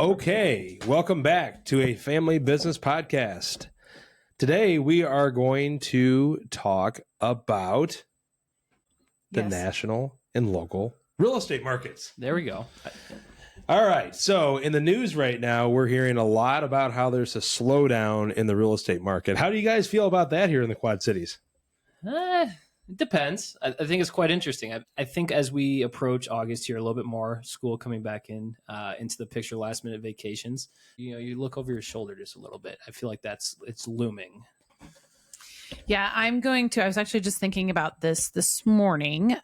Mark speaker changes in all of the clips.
Speaker 1: Okay, welcome back to a family business podcast. Today we are going to talk about the national and local real estate markets.
Speaker 2: There we go.
Speaker 1: All right, so in the news right now, we're hearing a lot about how there's a slowdown in the real estate market. How do you guys feel about that here in the Quad Cities?
Speaker 2: It depends. I think it's quite interesting. I think as we approach August here, a little bit more school coming back into the picture, last minute vacations, you look over your shoulder just a little bit. I feel like it's looming.
Speaker 3: Yeah, I was actually just thinking about this morning.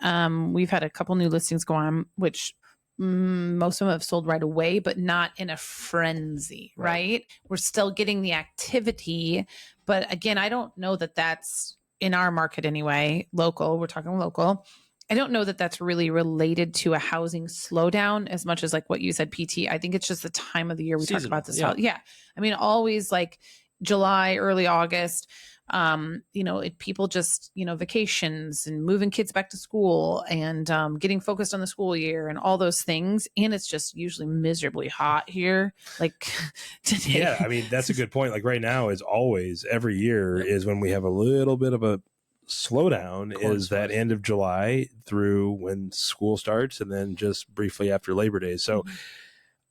Speaker 3: We've had a couple new listings go on, which most of them have sold right away, but not in a frenzy, right? We're still getting the activity. But again, I don't know that that's in our market anyway, local, we're talking local. I don't know that that's really related to a housing slowdown as much as like what you said, PT. I think it's just the time of the year we talk about this. Yeah. I mean, always like July, early August, people just, vacations and moving kids back to school and getting focused on the school year and all those things. And it's just usually miserably hot here. Like today.
Speaker 1: Yeah, I mean, that's a good point. Like right now is always every year is when we have a little bit of a slowdown is that end of July through when school starts and then just briefly after Labor Day. So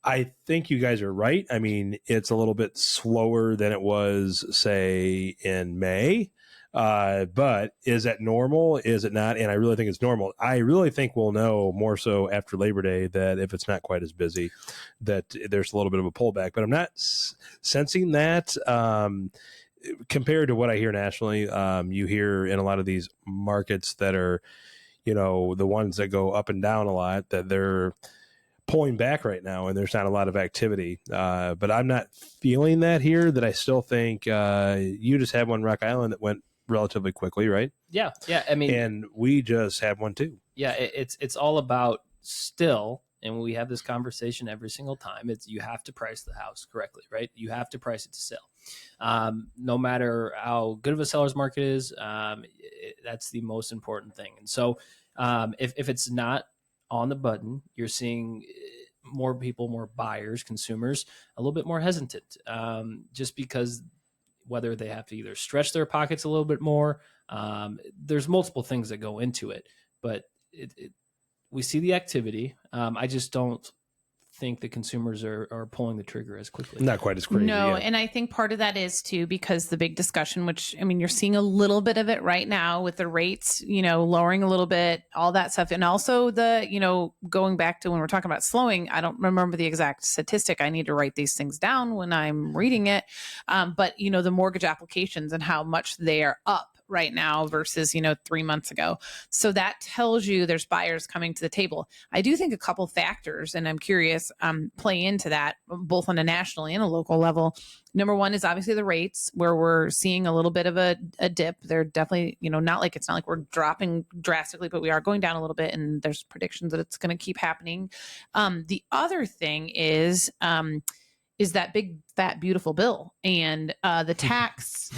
Speaker 1: I think you guys are right. I mean, it's a little bit slower than it was, say, in May. But is that normal? Is it not? And I really think it's normal. I really think we'll know more so after Labor Day that if it's not quite as busy, that there's a little bit of a pullback. But I'm not sensing that compared to what I hear nationally. You hear in a lot of these markets that are, the ones that go up and down a lot, that they're pulling back right now and there's not a lot of activity. But I'm not feeling that here, that I still think you just had one Rock Island that went relatively quickly, right?
Speaker 2: Yeah. I mean,
Speaker 1: and we just have one too.
Speaker 2: Yeah. It's all about still, and we have this conversation every single time, you have to price the house correctly, right? You have to price it to sell. No matter how good of a seller's market is, that's the most important thing. And so if it's not on the button, you're seeing more people, more buyers, consumers, a little bit more hesitant, just because whether they have to either stretch their pockets a little bit more. There's multiple things that go into it, but we see the activity. I just don't think the consumers are pulling the trigger as quickly.
Speaker 1: Not quite as crazy.
Speaker 3: No,
Speaker 1: yeah.
Speaker 3: and I think part of that is too because the big discussion, which I mean, you're seeing a little bit of it right now with the rates, lowering a little bit, all that stuff, and also the going back to when we're talking about slowing. I don't remember the exact statistic. I need to write these things down when I'm reading it. But the mortgage applications and how much they are up right now versus 3 months ago. So that tells you there's buyers coming to the table. I do think a couple factors, and I'm curious, play into that both on a national and a local level. Number one is obviously the rates, where we're seeing a little bit of a dip. They're definitely, it's not like we're dropping drastically, but we are going down a little bit, and there's predictions that it's going to keep happening. The other thing is that big, fat, beautiful bill and the tax.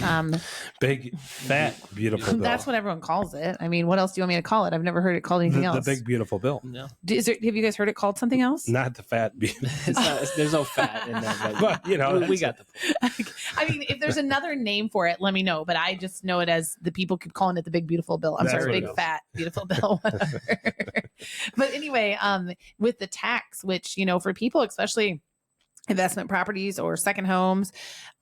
Speaker 1: Big, fat, beautiful bill.
Speaker 3: That's what everyone calls it. I mean, what else do you want me to call it? I've never heard it called anything else.
Speaker 1: The big, beautiful bill.
Speaker 2: No.
Speaker 3: Have you guys heard it called something else?
Speaker 1: Not the fat.
Speaker 2: There's no fat in that.
Speaker 1: But,
Speaker 2: we got the point.
Speaker 3: I mean, if there's another name for it, let me know. But I just know it as the people keep calling it the big, beautiful bill. I'm sorry, big, fat, beautiful bill, whatever. But anyway, with the tax, which, for people, especially investment properties or second homes,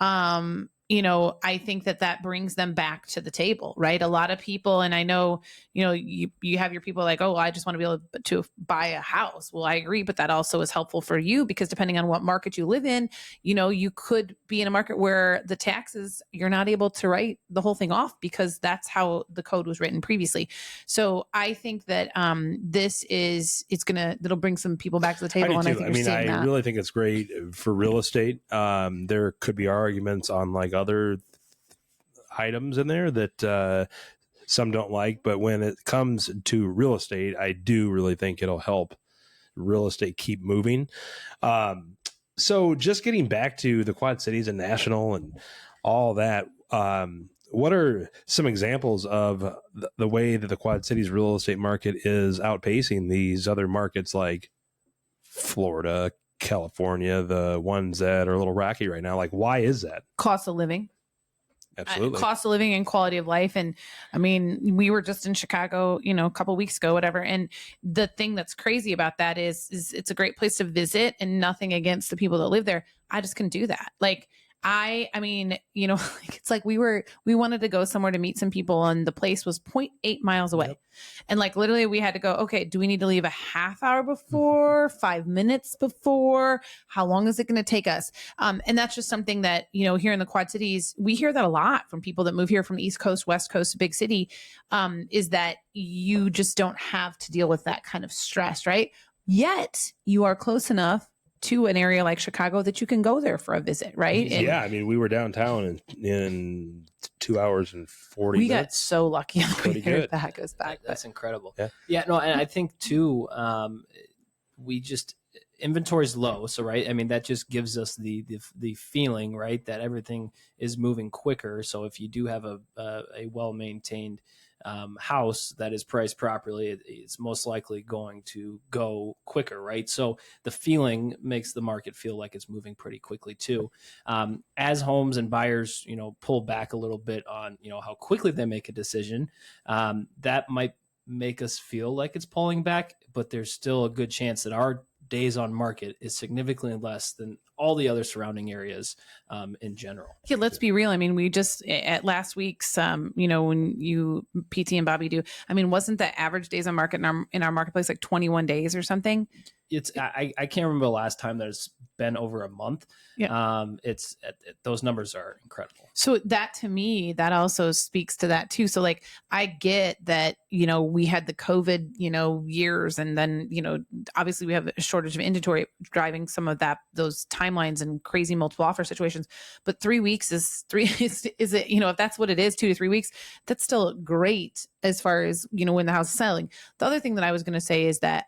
Speaker 3: I think that brings them back to the table, right? A lot of people, and I know, you have your people like, oh, I just want to be able to buy a house. Well, I agree, but that also is helpful for you because depending on what market you live in, you could be in a market where the taxes, you're not able to write the whole thing off because that's how the code was written previously. So I think that it'll bring some people back to the table.
Speaker 1: I really think it's great for real estate. There could be arguments on like other items in there that some don't like, but when it comes to real estate, I do really think it'll help real estate keep moving. So just getting back to the Quad Cities and national and all that, what are some examples of the way that the Quad Cities real estate market is outpacing these other markets like Florida, California, the ones that are a little rocky right now. Like, why is that?
Speaker 3: Cost of living.
Speaker 1: Absolutely.
Speaker 3: Cost of living and quality of life. And I mean, we were just in Chicago, a couple weeks ago, whatever. And the thing that's crazy about that is it's a great place to visit, and nothing against the people that live there. I just couldn't do that. Like, I mean, like, it's like we wanted to go somewhere to meet some people, and the place was 0.8 miles away.
Speaker 2: Yep.
Speaker 3: And like, literally we had to go, okay, do we need to leave a half hour before, 5 minutes before? How long is it going to take us? And that's just something that, here in the Quad Cities, we hear that a lot from people that move here from the East Coast, West Coast, big city, is that you just don't have to deal with that kind of stress, right? Yet you are close enough to an area like Chicago that you can go there for a visit, right? And
Speaker 1: yeah, I mean, we were downtown in 2 hours and 40
Speaker 3: we
Speaker 1: minutes.
Speaker 3: got so lucky on the way
Speaker 1: Pretty
Speaker 3: there.
Speaker 1: good.
Speaker 3: That goes back.
Speaker 2: That's incredible.
Speaker 1: Yeah.
Speaker 2: No, and I think too, inventory's low. So, right. I mean, that just gives us the feeling, right, that everything is moving quicker. So if you do have a well-maintained house that is priced properly, it's most likely going to go quicker, right? So the feeling makes the market feel like it's moving pretty quickly too. As homes and buyers, pull back a little bit on, how quickly they make a decision, that might make us feel like it's pulling back, but there's still a good chance that our days on market is significantly less than all the other surrounding areas in general.
Speaker 3: Yeah, let's be real. I mean, we just at last week's, when you PT and Bobby do, I mean, wasn't the average days on market in our marketplace like 21 days or something?
Speaker 2: I can't remember the last time there's been over a month.
Speaker 3: Yeah.
Speaker 2: Those numbers are incredible.
Speaker 3: So that, to me, that also speaks to that too. So like, I get that, we had the COVID, years, and then, obviously we have a shortage of inventory driving some of those timelines and crazy multiple offer situations. But 3 weeks is it, if that's what it is, 2 to 3 weeks, that's still great as far as, when the house is selling. The other thing that I was going to say is that,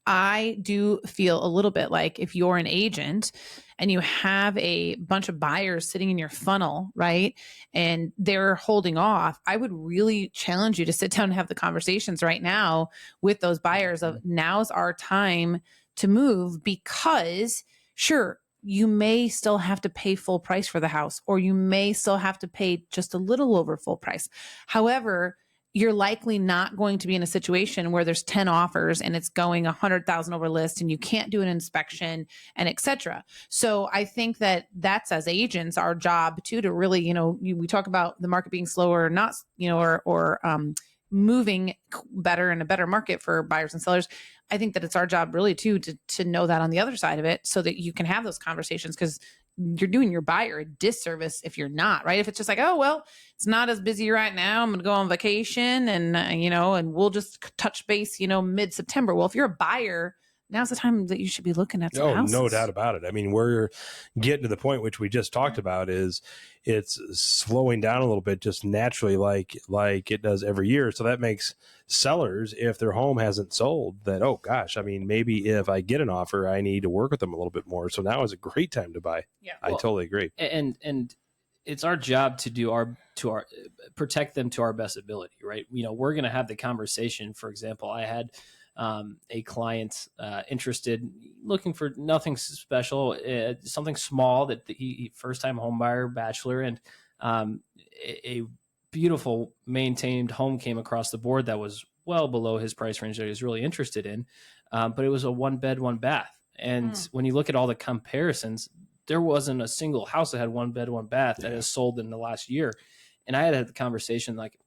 Speaker 3: I do feel a little bit like if you're an agent and you have a bunch of buyers sitting in your funnel, right, and they're holding off, I would really challenge you to sit down and have the conversations right now with those buyers of now's our time to move, because sure, you may still have to pay full price for the house, or you may still have to pay just a little over full price. However, you're likely not going to be in a situation where there's 10 offers and it's going 100,000 over list and you can't do an inspection and et cetera. So I think that that's, as agents, our job too, to really, we talk about the market being slower or not, or moving better in a better market for buyers and sellers. I think that it's our job really too, to know that on the other side of it, so that you can have those conversations, because you're doing your buyer a disservice if you're not, right? If it's just like, oh, well, it's not as busy right now, I'm going to go on vacation and, and we'll just touch base, mid-September. Well, if you're a buyer, now's the time that you should be looking at some houses.
Speaker 1: No doubt about it. I mean, we're getting to the point which we just talked about, is it's slowing down a little bit just naturally, like it does every year. So that makes sellers, if their home hasn't sold, that, oh gosh, I mean, maybe if I get an offer, I need to work with them a little bit more. So now is a great time to buy.
Speaker 3: Yeah,
Speaker 1: I totally agree.
Speaker 2: And it's our job to protect them to our best ability, right? We're going to have the conversation. For example, I had a client interested, looking for nothing special, something small, that he first-time home buyer, bachelor, and a beautiful maintained home came across the board that was well below his price range that he was really interested in, but it was a 1-bed, 1-bath. And when you look at all the comparisons, there wasn't a single house that had 1-bed, 1-bath that has sold in the last year. And I had the conversation like,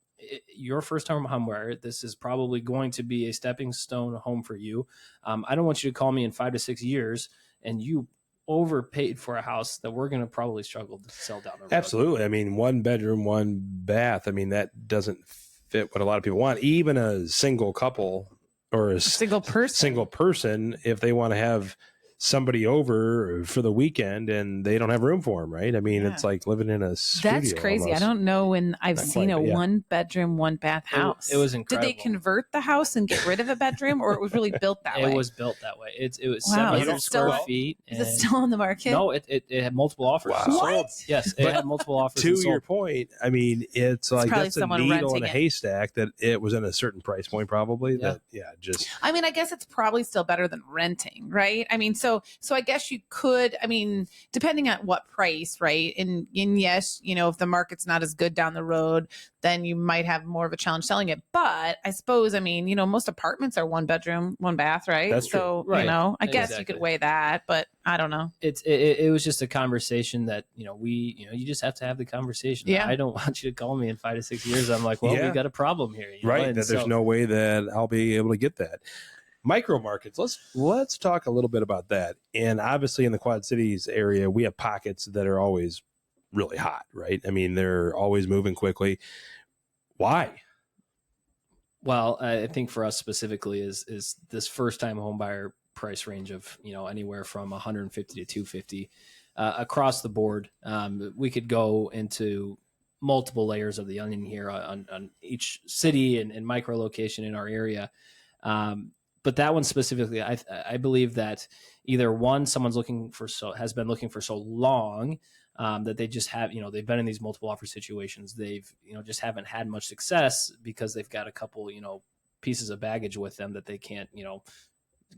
Speaker 2: your first time home buyer, this is probably going to be a stepping stone home for you. I don't want you to call me in 5 to 6 years and you overpaid for a house that we're going to probably struggle to sell down the road.
Speaker 1: Absolutely. I mean, 1 bedroom, 1 bath. I mean, that doesn't fit what a lot of people want. Even a single couple or a single person, if they want to have somebody over for the weekend and they don't have room for them, right? I mean, it's like living in a studio.
Speaker 3: That's crazy.
Speaker 1: Almost.
Speaker 3: I don't know when I've seen a 1-bedroom, 1-bath house.
Speaker 2: It was incredible.
Speaker 3: Did they convert the house and get rid of a bedroom, or it was really built that way?
Speaker 2: It was built that way. It was
Speaker 3: wow.
Speaker 2: 700 square feet.
Speaker 3: Is it still on the market?
Speaker 2: No, it had multiple offers.
Speaker 1: Wow.
Speaker 3: What?
Speaker 2: Yes, it had multiple offers.
Speaker 1: To your point, I mean, it's like that's a needle in a haystack, that it was in a certain price point, probably.
Speaker 2: Yeah.
Speaker 1: That, just.
Speaker 3: I mean, I guess it's probably still better than renting, right? I mean, So I guess you could, I mean, depending on what price, right? And yes, you know, if the market's not as good down the road, then you might have more of a challenge selling it. But I suppose, I mean, you know, most apartments are 1 bedroom, 1 bath, right?
Speaker 1: That's true.
Speaker 3: So,
Speaker 2: Right.
Speaker 3: you know, I guess you
Speaker 2: Exactly.
Speaker 3: could weigh that, but I don't know.
Speaker 2: It was just a conversation that, you know, you just have to have the conversation.
Speaker 3: Yeah.
Speaker 2: I don't want you to call me in 5 to 6 years. I'm like, well,
Speaker 1: Yeah.
Speaker 2: we got a problem here. You know?
Speaker 1: Right.
Speaker 2: And
Speaker 1: That there's
Speaker 2: so-
Speaker 1: no way that I'll be able to get that. Micro markets. Let's talk a little bit about that. And obviously in the Quad Cities area, we have pockets that are always really hot, right? I mean, they're always moving quickly. Why?
Speaker 2: Well, I think for us specifically is this first time home buyer price range of, you know, anywhere from 150 to 250 across the board. We could go into multiple layers of the onion here on each city and micro location in our area. But that one specifically, I believe that either one, someone's has been looking for so long that they just have, you know, they've been in these multiple offer situations. They've, you know, just haven't had much success because they've got a couple, you know, pieces of baggage with them that they can't, you know,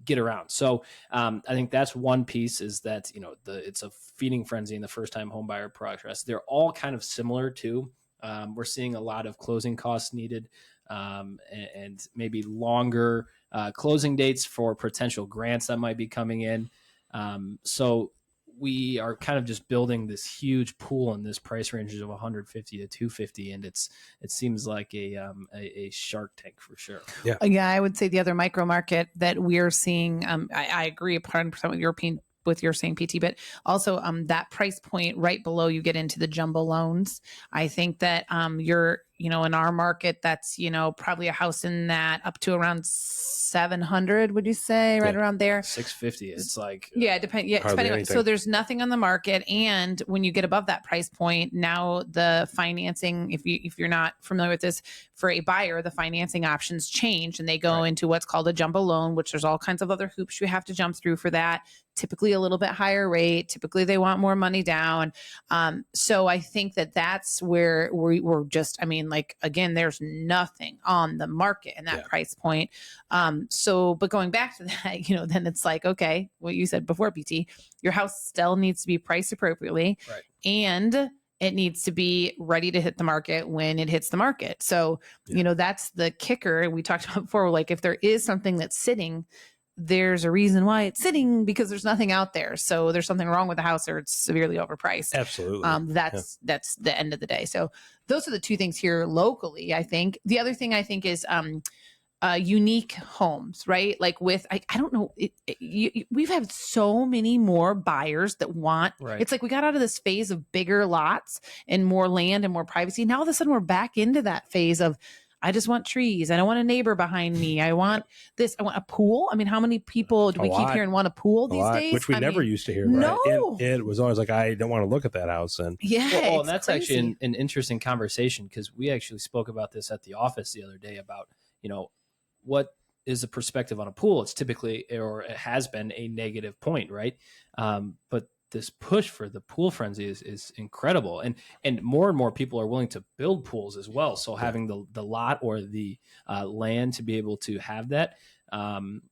Speaker 2: get around. So I think that's one piece, is that, you know, it's a feeding frenzy in the first time home buyer progress. They're all kind of similar too. We're seeing a lot of closing costs needed and maybe longer closing dates for potential grants that might be coming in. So we are kind of just building this huge pool in this price ranges of 150 to 250, and it seems like a Shark Tank for sure.
Speaker 3: Yeah, I would say the other micro market that we're seeing, I agree 100% with your saying, PT, but also that price point right below you get into the jumbo loans. I think that you're, you know, in our market, that's, you know, probably a house in that up to around 700, would you say, right around there?
Speaker 2: 650. It's like
Speaker 3: depending on, so there's nothing on the market, and when you get above that price point, now the financing, if you're not familiar with this, for a buyer, the financing options change and they go into what's called a jumbo loan, which there's all kinds of other hoops you have to jump through for that. Typically a little bit higher rate. Typically they want more money down. So I think that that's where we're just, I mean, like, again, there's nothing on the market in that price point. But going back to that, you know, then it's like, okay, what you said before, PT, your house still needs to be priced appropriately, and it needs to be ready to hit the market when it hits the market. So, you know, that's the kicker we talked about before. Like, if there is something that's sitting, there's a reason why it's sitting, because there's nothing out there. So there's something wrong with the house, or it's severely overpriced.
Speaker 1: Absolutely.
Speaker 3: That's the end of the day. So those are the two things here locally. I think the other thing I think is unique homes, right? Like I don't know, we've had so many more buyers that want, it's like we got out of this phase of bigger lots and more land and more privacy. Now all of a sudden we're back into that phase of, I just want trees. I don't want a neighbor behind me. I want this. I want a pool. I mean, how many people do we keep hearing want a pool these days?
Speaker 1: Which we never used to hear.
Speaker 3: No.
Speaker 1: Right? It was always like, I don't want to look at that house. And
Speaker 2: well, and that's crazy. Actually an interesting conversation, because we actually spoke about this at the office the other day about, you know, what is the perspective on a pool? It's typically, or it has been, a negative point, right? But this push for the pool frenzy is incredible, and more and more people are willing to build pools as well. So having the lot or the land to be able to have that, I'm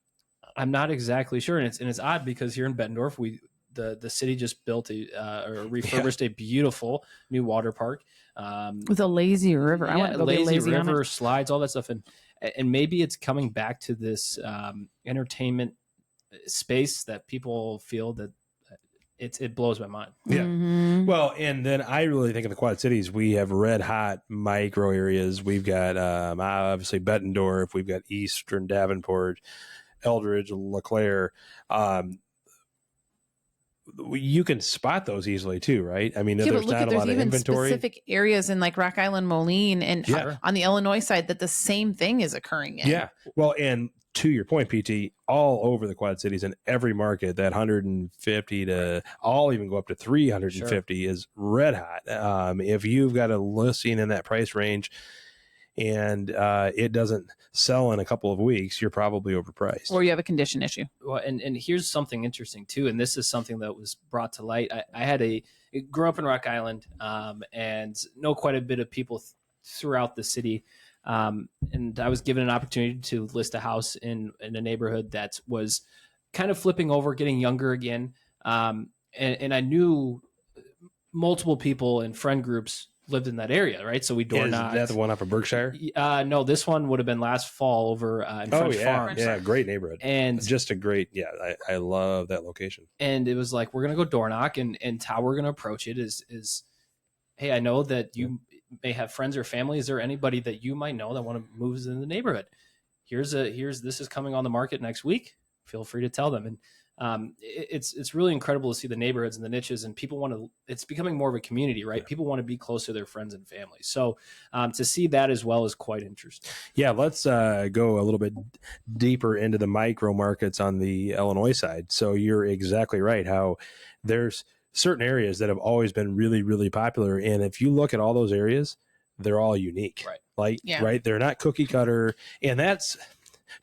Speaker 2: not exactly sure, and it's odd because here in Bettendorf, the city just built or refurbished a beautiful new water park
Speaker 3: with a lazy river. I want to go be lazy
Speaker 2: river, slides, all that stuff, and maybe it's coming back to this entertainment space that people feel that it blows my mind.
Speaker 1: Yeah.
Speaker 3: Mm-hmm.
Speaker 1: Well, and then I really think in the Quad Cities, we have red hot micro areas. We've got obviously Bettendorf, we've got Eastern Davenport, Eldridge, LeClaire. You can spot those easily too, right? I mean, there's not a lot of inventory.
Speaker 3: Specific areas in like Rock Island, Moline, and on the Illinois side that the same thing is occurring in.
Speaker 1: Yeah. Well, and to your point, PT, all over the Quad Cities in every market, that 150 to, I'll even go up to 350 is red hot. If you've got a listing in that price range and it doesn't sell in a couple of weeks, you're probably overpriced.
Speaker 3: Or you have a condition issue.
Speaker 2: Well, and here's something interesting too, and this is something that was brought to light. I grew up in Rock Island and know quite a bit of people throughout the city. And I was given an opportunity to list a house in a neighborhood that was kind of flipping over, getting younger again. And I knew multiple people in friend groups lived in that area, right? So we door knocked.
Speaker 1: Is that the one off of Berkshire?
Speaker 2: No, this one would have been last fall over in French Farms.
Speaker 1: Yeah, great neighborhood.
Speaker 2: And
Speaker 1: just a great, I love that location.
Speaker 2: And it was like, we're going to go door knock, and how we're going to approach it is, hey, I know that you may have friends or family. Is there anybody that you might know that want to move in the neighborhood? This is coming on the market next week. Feel free to tell them. And it's really incredible to see the neighborhoods and the niches, and people it's becoming more of a community, right? People want to be close to their friends and family. So to see that as well is quite interesting.
Speaker 1: Yeah. Let's go a little bit deeper into the micro markets on the Illinois side. So you're exactly right. How there's certain areas that have always been really, really popular. And if you look at all those areas, they're all unique, right? Right. They're not cookie cutter. And that's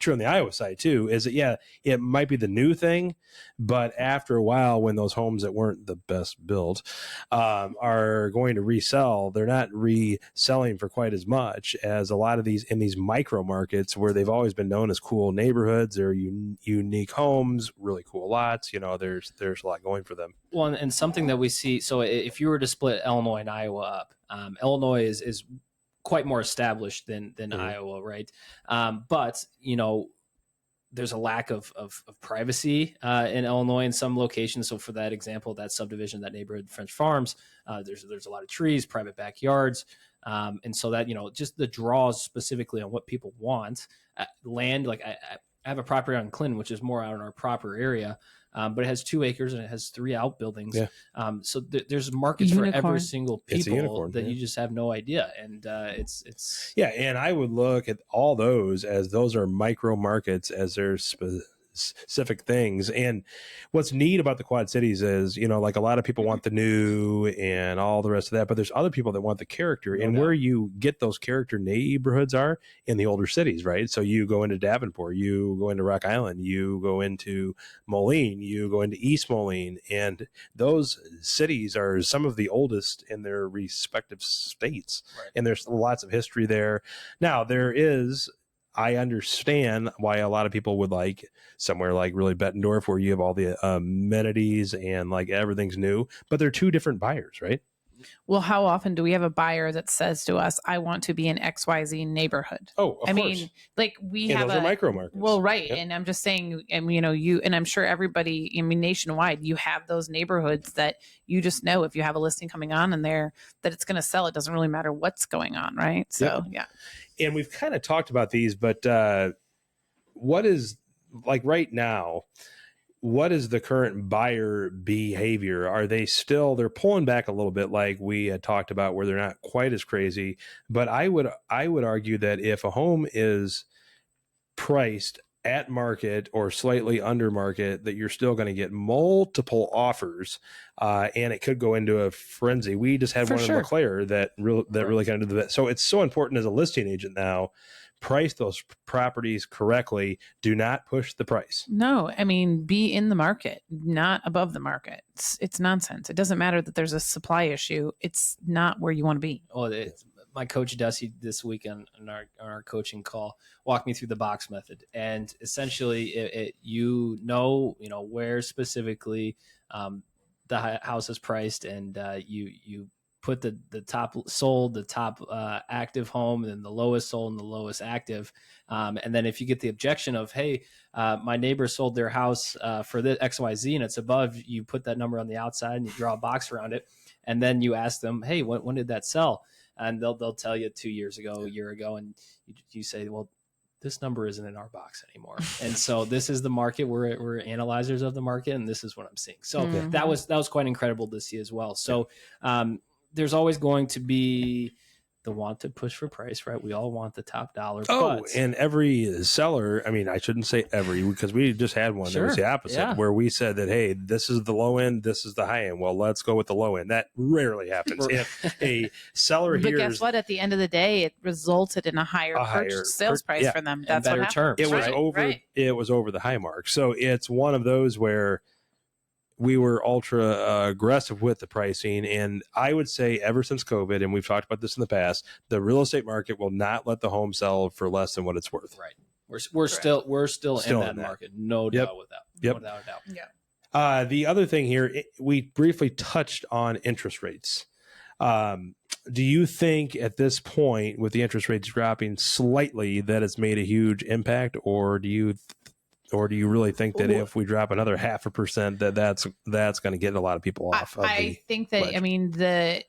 Speaker 1: true on the Iowa side too, is that, it might be the new thing, but after a while, when those homes that weren't the best built are going to resell, they're not reselling for quite as much as a lot of these in these micro markets where they've always been known as cool neighborhoods. They're unique homes, really cool lots. There's a lot going for them.
Speaker 2: Well, and something that we see, so if you were to split Illinois and Iowa up, Illinois is quite more established than Iowa, right? But there's a lack of privacy in Illinois in some locations. So for that example, that subdivision, that neighborhood, French Farms, there's a lot of trees, private backyards, and so that just the draws specifically on what people want. Land, like I have a property on Clinton, which is more out in our proper area. But it has 2 acres and it has 3 outbuildings. Yeah. So there's markets for every single people that you just have no idea. And it's
Speaker 1: and I would look at all those as those are micro markets as their specific things. And what's neat about the Quad Cities is, like a lot of people want the new and all the rest of that, but there's other people that want the character. And where you get those character neighborhoods are in the older cities, right? So you go into Davenport, you go into Rock Island, you go into Moline, you go into East Moline, and those cities are some of the oldest in their respective states. Right. And there's lots of history there. Now I understand why a lot of people would like somewhere like really Bettendorf, where you have all the amenities and like everything's new, but they're 2 different buyers, right?
Speaker 3: Well, how often do we have a buyer that says to us, I want to be in XYZ neighborhood?
Speaker 1: Oh, of course.
Speaker 3: Mean, like we have
Speaker 1: those are micro markets.
Speaker 3: Well, right. Yep. And I'm just saying, you, and I'm sure everybody, nationwide, you have those neighborhoods that you just know if you have a listing coming on in there that it's going to sell. It doesn't really matter what's going on. Right. So, yeah.
Speaker 1: And we've kind of talked about these, but what is like right now, what is the current buyer behavior? Are they they're pulling back a little bit like we had talked about where they're not quite as crazy, but I would argue that if a home is priced at market or slightly under market, that you're still going to get multiple offers, and it could go into a frenzy. We just had one in LeClaire that really kind of did that. So it's so important as a listing agent now, price those properties correctly. Do not push the price.
Speaker 3: No, be in the market, not above the market. It's nonsense. It doesn't matter that there's a supply issue. It's not where you want to be.
Speaker 2: Oh, my coach Dusty this week on our coaching call walked me through the box method, and essentially where specifically the house is priced, and you put the top sold, the top active home, and then the lowest sold and the lowest active, and then if you get the objection of, hey, my neighbor sold their house for the XYZ and it's above, you put that number on the outside and you draw a box around it, and then you ask them, hey, when did that sell? And they'll tell you 2 years ago, a year ago, and you say, well, this number isn't in our box anymore. And so this is the market. We're analyzers of the market, and this is what I'm seeing. So that was quite incredible to see as well. So there's always going to be the want to push for price, right? We all want the top dollar.
Speaker 1: And every seller, I shouldn't say every, because we just had one that was the opposite, where we said that, hey, this is the low end, this is the high end. Well, let's go with the low end. That rarely happens. If a seller
Speaker 3: but guess what? At the end of the day, it resulted in a higher sales price for them. That's
Speaker 2: better terms.
Speaker 1: It was It was over the high mark. So it's one of those where we were ultra aggressive with the pricing. And I would say ever since COVID, and we've talked about this in the past, the real estate market will not let the home sell for less than what it's worth.
Speaker 2: Right. We're still in that market, no doubt without a doubt.
Speaker 3: Yeah.
Speaker 1: The other thing here, we briefly touched on interest rates. Do you think at this point, with the interest rates dropping slightly, that it's made a huge impact, or do you really think that if we drop another 0.5%, that's going to get a lot of people off?
Speaker 3: I think that ledge. I mean,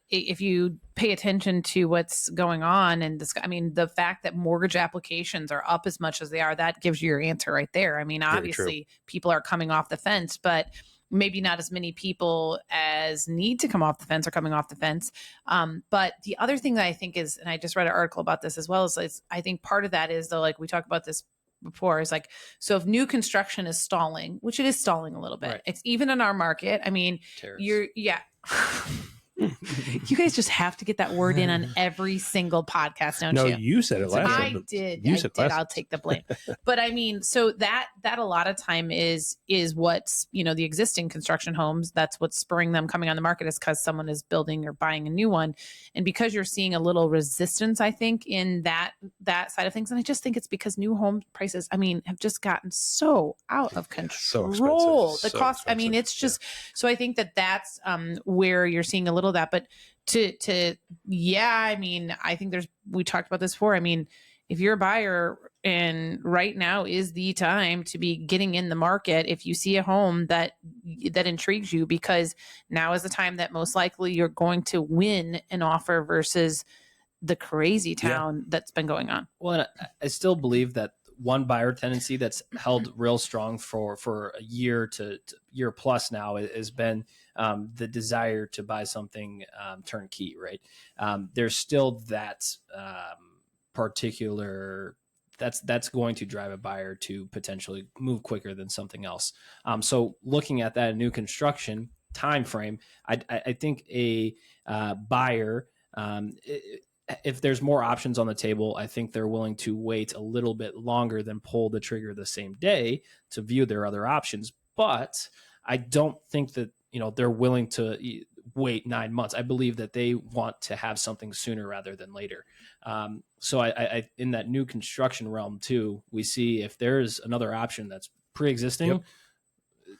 Speaker 3: if you pay attention to what's going on, and the fact that mortgage applications are up as much as they are, that gives you your answer right there. I mean, obviously people are coming off the fence, but maybe not as many people as need to come off the fence are coming off the fence. But the other thing that I think is, and I just read an article about this as well, is I think part of that is, though, like we talked about this before, is like, so if new construction is stalling, which it is stalling a little bit, it's even in our market. I mean, you guys just have to get that word in on every single podcast, don't you?
Speaker 1: No, you said it last
Speaker 3: time.
Speaker 1: I
Speaker 3: did. I'll take the blame. But I mean, so that a lot of time is what's, the existing construction homes, that's what's spurring them coming on the market, is because someone is building or buying a new one. And because you're seeing a little resistance, I think, in that side of things. And I just think it's because new home prices, have just gotten so out of control. The cost, expensive. It's just, so I think that's where you're seeing a little of that. But I think we talked about this before. If you're a buyer, and right now is the time to be getting in the market, if you see a home that intrigues you, because now is the time that most likely you're going to win an offer versus the crazy town that's been going on.
Speaker 2: Well, I still believe that one buyer tendency that's held real strong for a year to year plus now has been the desire to buy something turnkey, right? There's still that particular that's going to drive a buyer to potentially move quicker than something else. So looking at that new construction time frame, I think a buyer, if there's more options on the table, I think they're willing to wait a little bit longer than pull the trigger the same day to view their other options. But I don't think that, they're willing to wait 9 months. I believe that they want to have something sooner rather than later. So I in that new construction realm too, we see if there's another option that's pre-existing,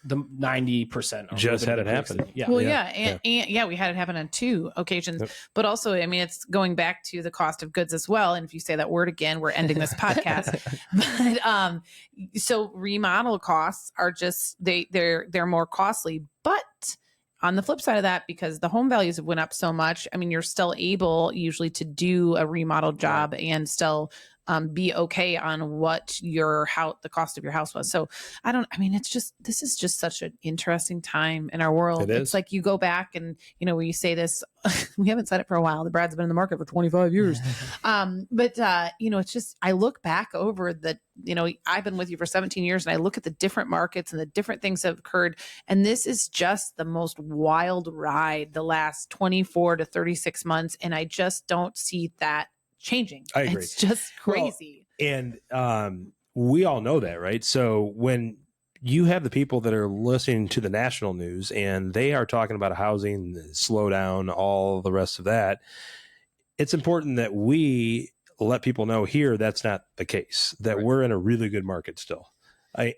Speaker 2: the 90%
Speaker 1: just had it happen.
Speaker 3: Yeah. Well, and we had it happen on 2 occasions, but also, it's going back to the cost of goods as well. And if you say that word again, we're ending this podcast. But so remodel costs are just they're more costly. But on the flip side of that, because the home values have went up so much, you're still able usually to do a remodel job and be okay on what the cost of your house was. So this is just such an interesting time in our world. It's like you go back and, where you say this, we haven't said it for a while. The Brad's been in the market for 25 years. It's just, I look back over I've been with you for 17 years and I look at the different markets and the different things that have occurred. And this is just the most wild ride the last 24 to 36 months. And I just don't see that changing.
Speaker 1: I agree.
Speaker 3: It's just crazy.
Speaker 1: Well, and we all know that, right? So when you have the people that are listening to the national news and they are talking about housing slowdown, all the rest of that, it's important that we let people know here that's not the case, that we're in a really good market still.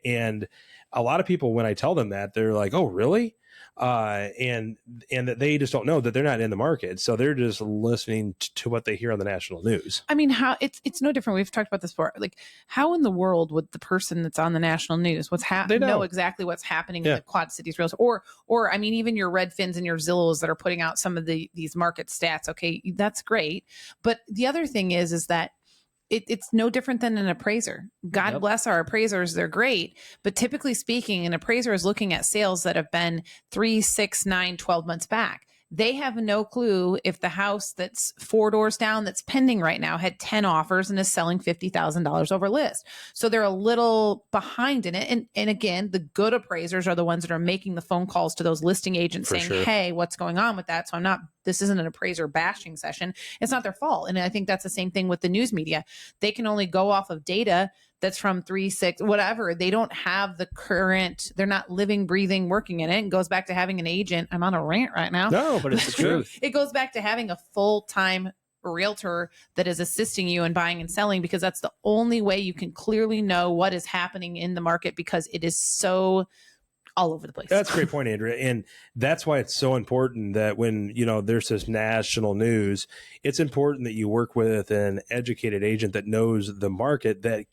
Speaker 1: And a lot of people, when I tell them that, they're like, oh, really? And that they just don't know that they're not in the market. So they're just listening to what they hear on the national news.
Speaker 3: How it's no different. We've talked about this before. Like, how in the world would the person that's on the national news, know exactly what's happening in the Quad Cities Realtor, or even your Redfins and your Zillows that are putting out some of these market stats. Okay, that's great. But the other thing is that it's no different than an appraiser. God bless our appraisers. They're great. But typically speaking, an appraiser is looking at sales that have been 3, 6, 9, 12 months back. They have no clue if the house that's 4 doors down that's pending right now had 10 offers and is selling $50,000 over list. So they're a little behind in it. And again, the good appraisers are the ones that are making the phone calls to those listing agents saying, hey, what's going on with that? So this isn't an appraiser bashing session. It's not their fault. And I think that's the same thing with the news media. They can only go off of data that's from 3, 6, whatever. They don't have the current, they're not living, breathing, working in it. It goes back to having an agent. I'm on a rant right now.
Speaker 1: No, but it's the truth.
Speaker 3: It goes back to having a full-time a realtor that is assisting you in buying and selling, because that's the only way you can clearly know what is happening in the market, because it is so all over the place.
Speaker 1: That's a great point, Andrea. And that's why it's so important that when, there's this national news, it's important that you work with an educated agent that knows the market, that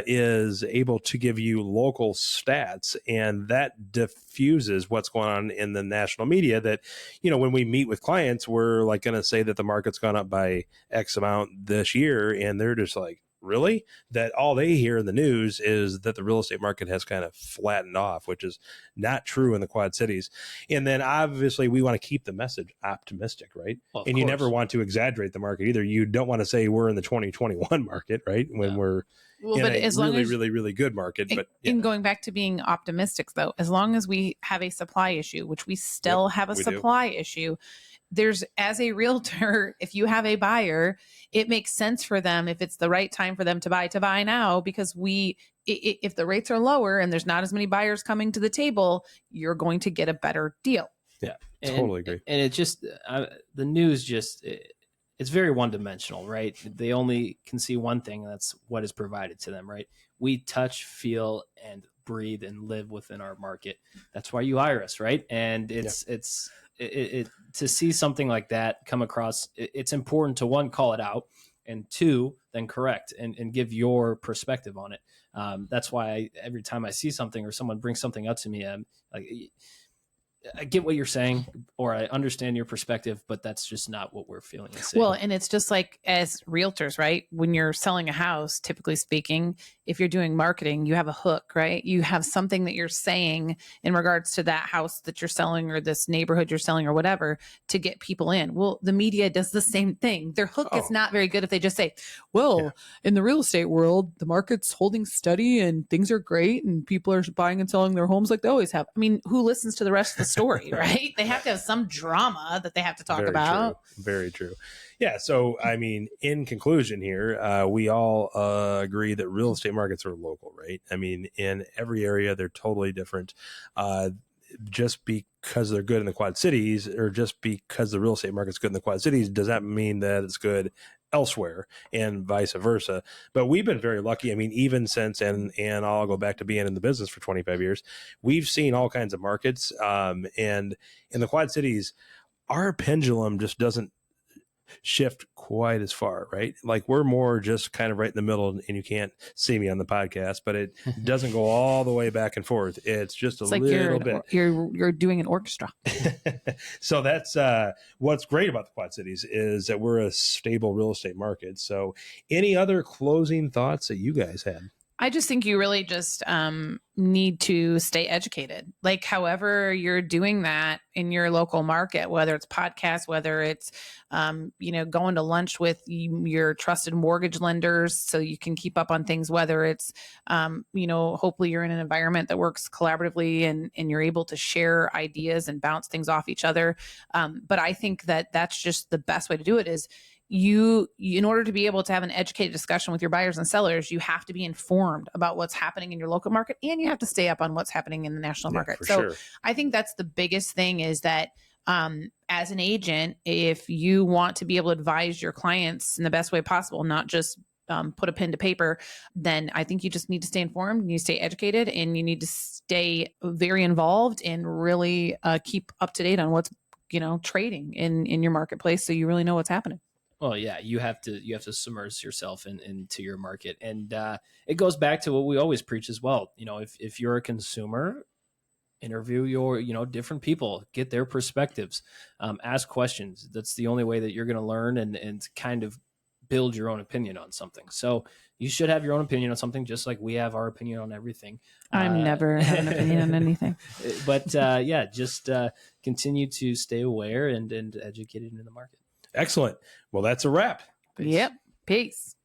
Speaker 1: is able to give you local stats, and that diffuses what's going on in the national media. That, when we meet with clients, we're like going to say that the market's gone up by X amount this year, and they're just like, really? That all they hear in the news is that the real estate market has kind of flattened off, which is not true in the Quad Cities. And then obviously we want to keep the message optimistic, right?
Speaker 2: Well,
Speaker 1: and you never want to exaggerate the market either. You don't want to say we're in the 2021 market, right? When we're in a
Speaker 3: as long
Speaker 1: really,
Speaker 3: as,
Speaker 1: really, really good market. But
Speaker 3: in going back to being optimistic, though, as long as we have a supply issue, which we still have a supply issue, there's, as a realtor, if you have a buyer, it makes sense for them, if it's the right time for them to buy now, because if the rates are lower and there's not as many buyers coming to the table, you're going to get a better deal.
Speaker 1: Yeah, totally agree.
Speaker 2: And it just, the news just, it's very one-dimensional, right? They only can see one thing, and that's what is provided to them, right? We touch, feel, and breathe and live within our market. That's why you hire us, right? And it's to see something like that come across, it's important to, one, call it out, and two, then correct and give your perspective on it. That's why every time I see something or someone brings something up to me, I'm like, I get what you're saying, or I understand your perspective, but that's just not what we're feeling and saying.
Speaker 3: Well, and it's just like, as realtors, right? When you're selling a house, typically speaking, if you're doing marketing, you have a hook, right? You have something that you're saying in regards to that house that you're selling, or this neighborhood you're selling, or whatever, to get people in. Well, the media does the same thing. Their hook is not very good if they just say, well, in the real estate world, the market's holding steady and things are great and people are buying and selling their homes like they always have. I mean, who listens to the rest of the story, right? They have to have some drama that they have to talk about.
Speaker 1: True. Very true. Yeah. So, I mean, in conclusion here, we all agree that real estate markets are local, right? I mean, in every area, they're totally different. Just because they're good in the Quad Cities, or just because the real estate market's good in the Quad Cities, does that mean that it's good elsewhere, and vice versa. But we've been very lucky. I mean, even since, and I'll go back to being in the business for 25 years, we've seen all kinds of markets. And in the Quad Cities, our pendulum just doesn't shift quite as far, right? Like, we're more just kind of right in the middle, and you can't see me on the podcast, but it doesn't go all the way back and forth. It's just
Speaker 3: it's
Speaker 1: a
Speaker 3: like
Speaker 1: little bit.
Speaker 3: You're doing an orchestra.
Speaker 1: So that's what's great about the Quad Cities, is that we're a stable real estate market. So any other closing thoughts that you guys had?
Speaker 3: I just think you really just need to stay educated. Like, however you're doing that in your local market, whether it's podcasts, whether it's, going to lunch with your trusted mortgage lenders so you can keep up on things, whether it's, hopefully you're in an environment that works collaboratively and you're able to share ideas and bounce things off each other. But I think that that's just the best way to do it is, in order to be able to have an educated discussion with your buyers and sellers, you have to be informed about what's happening in your local market, and you have to stay up on what's happening in the national market. So sure. I think that's the biggest thing, is that as an agent, if you want to be able to advise your clients in the best way possible, not just put a pen to paper, then I think you just need to stay informed, and you stay educated, and you need to stay very involved and really keep up to date on what's, trading in your marketplace, so you really know what's happening.
Speaker 2: Well, yeah, you have to submerge yourself into your market, and it goes back to what we always preach as well. If you're a consumer, interview your different people, get their perspectives, ask questions. That's the only way that you're going to learn and kind of build your own opinion on something. So you should have your own opinion on something, just like we have our opinion on everything.
Speaker 3: I'm never have an opinion on anything.
Speaker 2: But just continue to stay aware and educated in the market.
Speaker 1: Excellent. Well, that's a wrap.
Speaker 3: Peace. Yep. Peace.